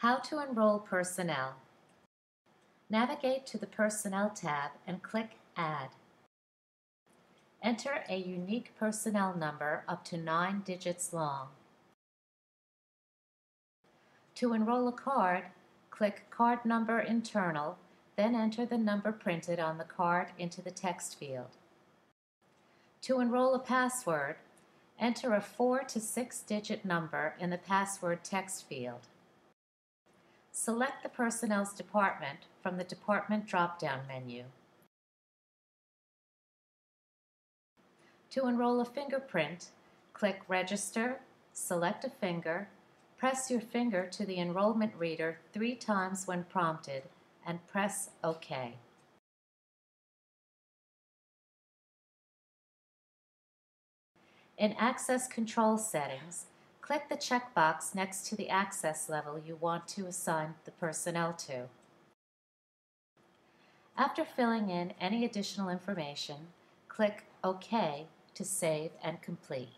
How to enroll personnel. Navigate to the Personnel tab and click Add. Enter a unique personnel number up to 9 digits long. To enroll a card, click Card Number Internal, then enter the number printed on the card into the text field. To enroll a password, enter a 4 to 6-digit number in the password text field. Select the Personnel's department from the Department drop-down menu. To enroll a fingerprint, click Register, select a finger, press your finger to the enrollment reader 3 times when prompted, and press OK. In Access Control Settings, click the checkbox next to the access level you want to assign the personnel to. After filling in any additional information, click OK to save and complete.